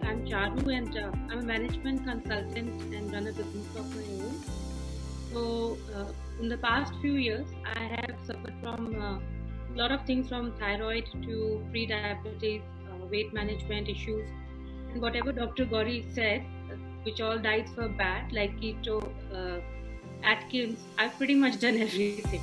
I'm Charu, and I'm a management consultant and run a business of my own. So, in the past few years, I have suffered from a lot of things, from thyroid to pre-diabetes, weight management issues, and whatever Dr. Gauri said, which all diets were bad, like keto, Atkins. I've pretty much done everything,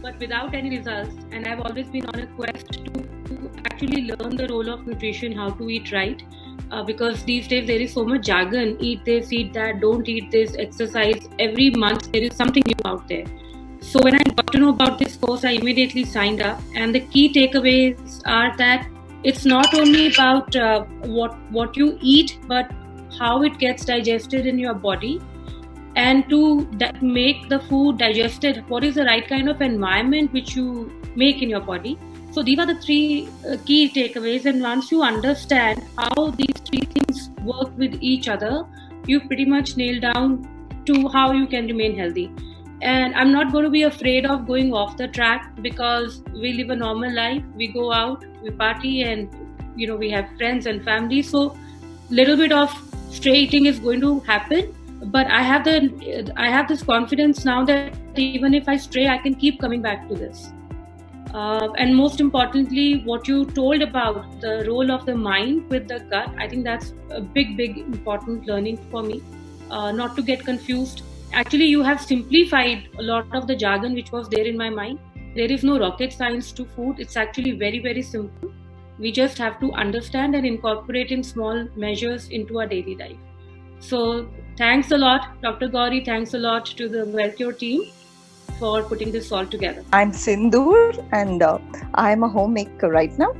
but without any results. And I've always been on a quest to actually learn the role of nutrition, how to eat right. Because these days there is so much jargon: eat this, eat that, don't eat this, exercise. Every month there is something new out there. So when I got to know about this course, I immediately signed up. And the key takeaways are that it's not only about what you eat, but how it gets digested in your body, and to make the food digested, what is the right kind of environment which you make in your body. So these are the three key takeaways, and once you understand how these three things work with each other, you pretty much nail down to how you can remain healthy. And I'm not going to be afraid of going off the track, because we live a normal life. We go out, we party, and we have friends and family. So little bit of stray eating is going to happen, but I have this confidence now that even if I stray, I can keep coming back to this. And most importantly, what you told about the role of the mind with the gut, I think that's a big important learning for me. Not to get confused. Actually, you have simplified a lot of the jargon which was there in my mind. There is no rocket science to food. It's actually very, very simple. We just have to understand and incorporate in small measures into our daily life. So thanks a lot, Dr. Gauri. Thanks a lot to the WellCure team for putting this all together. I'm Sindoor, and I'm a homemaker right now.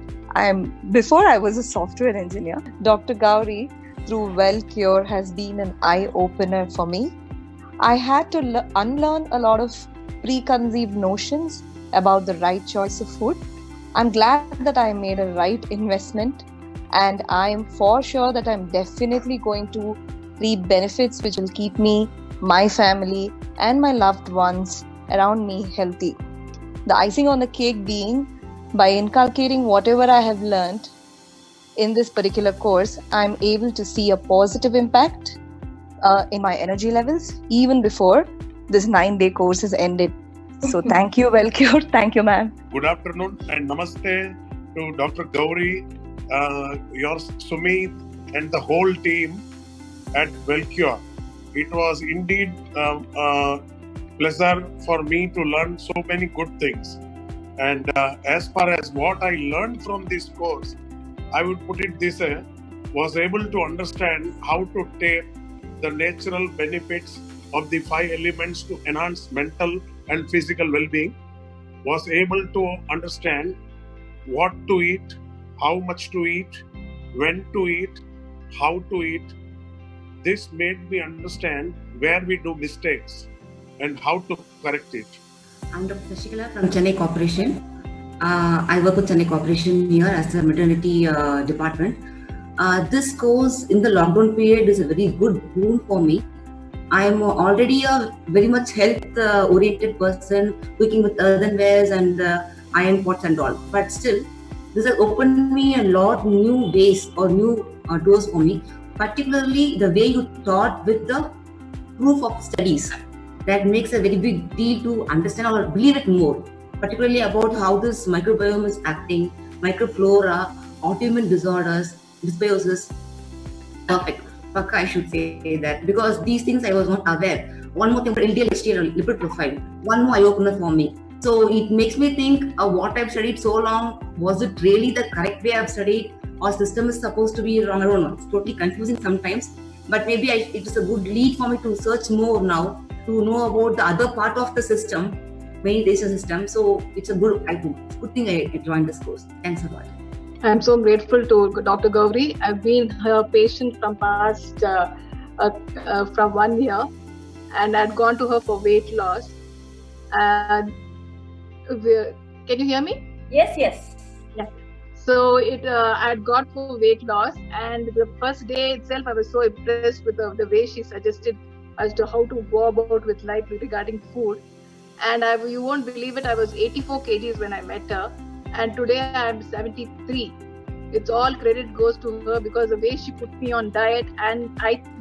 Before I was a software engineer. Dr. Gauri through WellCure has been an eye-opener for me. I had to unlearn a lot of preconceived notions about the right choice of food. I'm glad that I made a right investment, and I am for sure that I'm definitely going to reap benefits which will keep me, my family, and my loved ones around me healthy. The icing on the cake being, by inculcating whatever I have learned in this particular course, I'm able to see a positive impact in my energy levels even before this 9-day course is ended. So thank you, WellCure. Thank you, ma'am. Good afternoon and namaste to Dr. Gauri, your Sumit, and the whole team at WellCure. It was indeed a pleasure for me to learn so many good things. And as far as what I learned from this course, I would put it this way: was able to understand how to take the natural benefits of the 5 elements to enhance mental and physical well-being, was able to understand what to eat, how much to eat, when to eat, how to eat. This made me understand where we do mistakes and how to correct it. I'm Dr. Shashikala from Chennai Corporation. I work with Chennai Corporation here as a maternity department. This course in the lockdown period is a very good boon for me. I'm already a very much health-oriented person, cooking with earthenwares and iron pots and all. But still, this has opened me a lot new ways or new doors for me. Particularly the way you taught with the proof of studies. That makes a very big deal to understand or believe it more. Particularly about how this microbiome is acting, microflora, autoimmune disorders, dysbiosis. Perfect. Paka, I should say that, because these things I was not aware. One more thing, LDL, HDL, lipid profile. One more eye opener for me. So it makes me think what I've studied so long, was it really the correct way I've studied, or system is supposed to be wrong? I don't know. It's totally confusing sometimes. But maybe it is a good lead for me to search more now, to know about the other part of the system, meditation system. So it's a good thing I joined this course. Thanks a lot. I'm so grateful to Dr. Gauri. I've been her patient from past from 1 year, and I'd gone to her for weight loss. And can you hear me? Yes. Yeah. So I'd gone for weight loss, and the first day itself, I was so impressed with the way she suggested as to how to go about with life regarding food. And you won't believe it, I was 84 kgs when I met her, and today I'm 73. It's all credit goes to her, because the way she put me on diet, and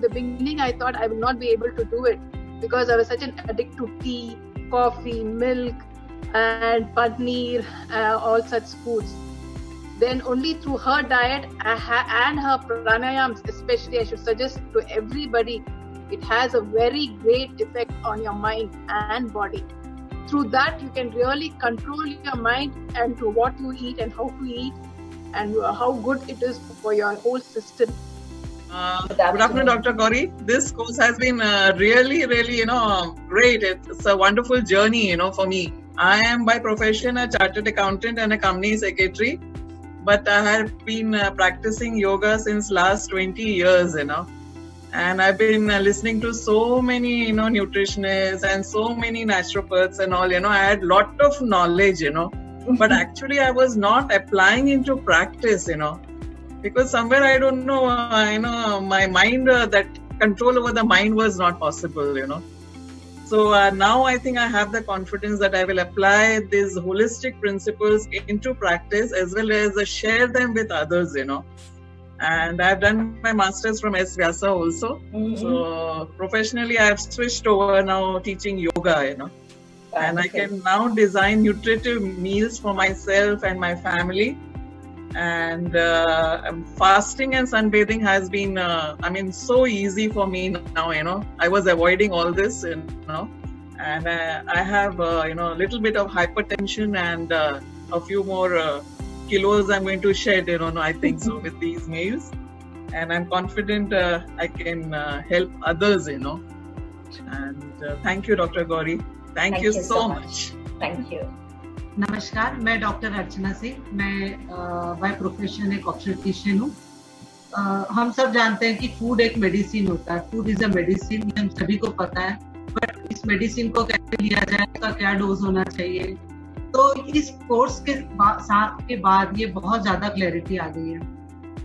the beginning I thought I will not be able to do it because I was such an addict to tea, coffee, milk, and paneer, all such foods. Then only through her diet and her pranayams, especially, I should suggest to everybody, it has a very great effect on your mind and body. Through that, you can really control your mind and to what you eat and how to eat, and how good it is for your whole system. Good afternoon, Dr. Gauri. This course has been really, great. It's a wonderful journey, for me. I am by profession a chartered accountant and a company secretary, but I have been practicing yoga since last 20 years, and I've been listening to so many, nutritionists and so many naturopaths and all, I had lot of knowledge, but actually I was not applying into practice, because somewhere I don't know, my mind, that control over the mind was not possible, So now I think I have the confidence that I will apply these holistic principles into practice as well as share them with others, And I've done my master's from S. Vyasa also. Mm-hmm. So professionally, I've switched over now teaching yoga, And I can now design nutritive meals for myself and my family. And fasting and sunbathing has been, so easy for me now, I was avoiding all this, and I have, a little bit of hypertension and a few more kilos I'm going to shed, I think so with these meals. And I'm confident I can help others, And thank you, Dr. Gauri. Thank you so much. Thank you. नमस्कार, मैं doctor Archana Singh, मैं by profession एक obstetrician हूँ। हम सब जानते हैं कि फूड एक मेडिसिन होता है, फूड इज अ मेडिसिन, हम सभी को पता है, बट इस मेडिसिन को कैसे लिया जाए, उसका क्या डोज होना चाहिए, तो इस कोर्स के बाद ये बहुत ज्यादा क्लैरिटी आ गई है।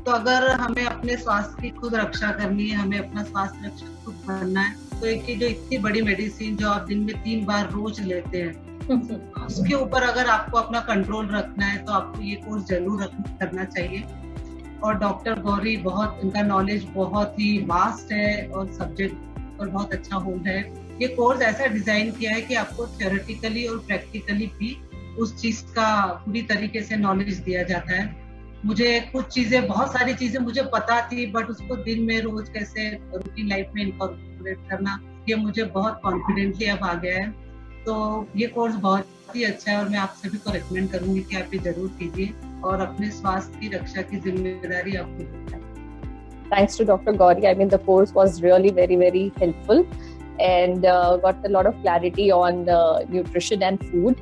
तो अगर हमें अपने स्वास्थ्य की खुद रक्षा करनी है, हमें अपना स्वास्थ्य रक्षा खुद करना है, तो एक जो इतनी बड़ी मेडिसिन जो आप दिन में 3 बार रोज लेते हैं, उसके ऊपर अगर आपको अपना कंट्रोल रखना है तो आपको ये कोर्स जरूर करना चाहिए। और डॉक्टर गौरी इनका नॉलेज बहुत ही वास्ट है और सब्जेक्ट पर बहुत अच्छा होल्ड है। ये कोर्स ऐसा डिजाइन किया है कि आपको थ्योरेटिकली और प्रैक्टिकली भी उस चीज का पूरी तरीके से नॉलेज दिया जाता है। मुझे बहुत सारी चीजें मुझे पता थी, बट उसको दिन में रोज कैसे रूटीन लाइफ में इनकॉर्पोरेट करना, ये मुझे बहुत कॉन्फिडेंटली अब आ गया है। तो ये कोर्स बहुत ही अच्छा है और मैं आप सभी को रिकमेंड करूंगी कि आप ये जरूर कीजिए और अपने स्वास्थ्य की रक्षा की जिम्मेदारी आपको है। Thanks to Dr. Gauri. I mean, the course was really very, very helpful and got a lot of clarity on nutrition and food.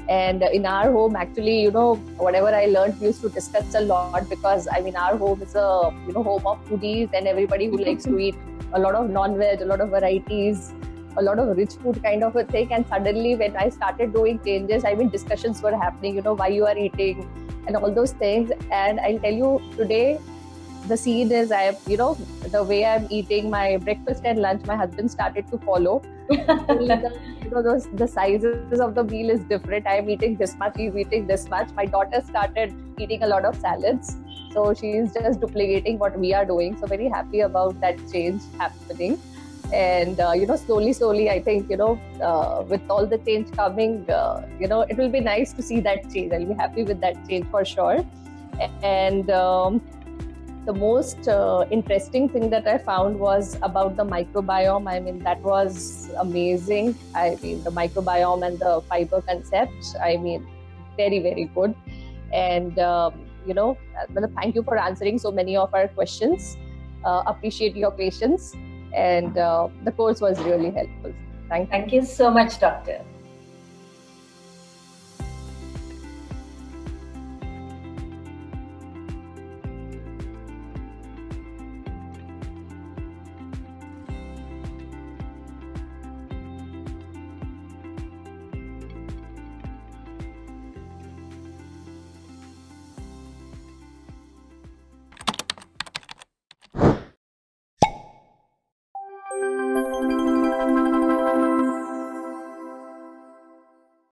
And in our home, actually, whatever I learned, we used to discuss a lot because, our home is a, home of foodies and everybody who likes to eat a lot of non-veg, a lot of varieties, a lot of rich food kind of a thing. And suddenly when I started doing changes, discussions were happening, why you are eating and all those things. And I'll tell you today, the scene is the way I'm eating my breakfast and lunch, my husband started to follow. The sizes of the meal is different. I'm eating this much, he's eating this much. My daughter started eating a lot of salads. So she's just duplicating what we are doing. So very happy about that change happening. And, slowly, I think, with all the change coming, it will be nice to see that change. I'll be happy with that change for sure. And the most interesting thing that I found was about the microbiome. That was amazing. The microbiome and the fiber concept, very, very good. And, thank you for answering so many of our questions. Appreciate your patience. And the course was really helpful. Thank you so much, Doctor.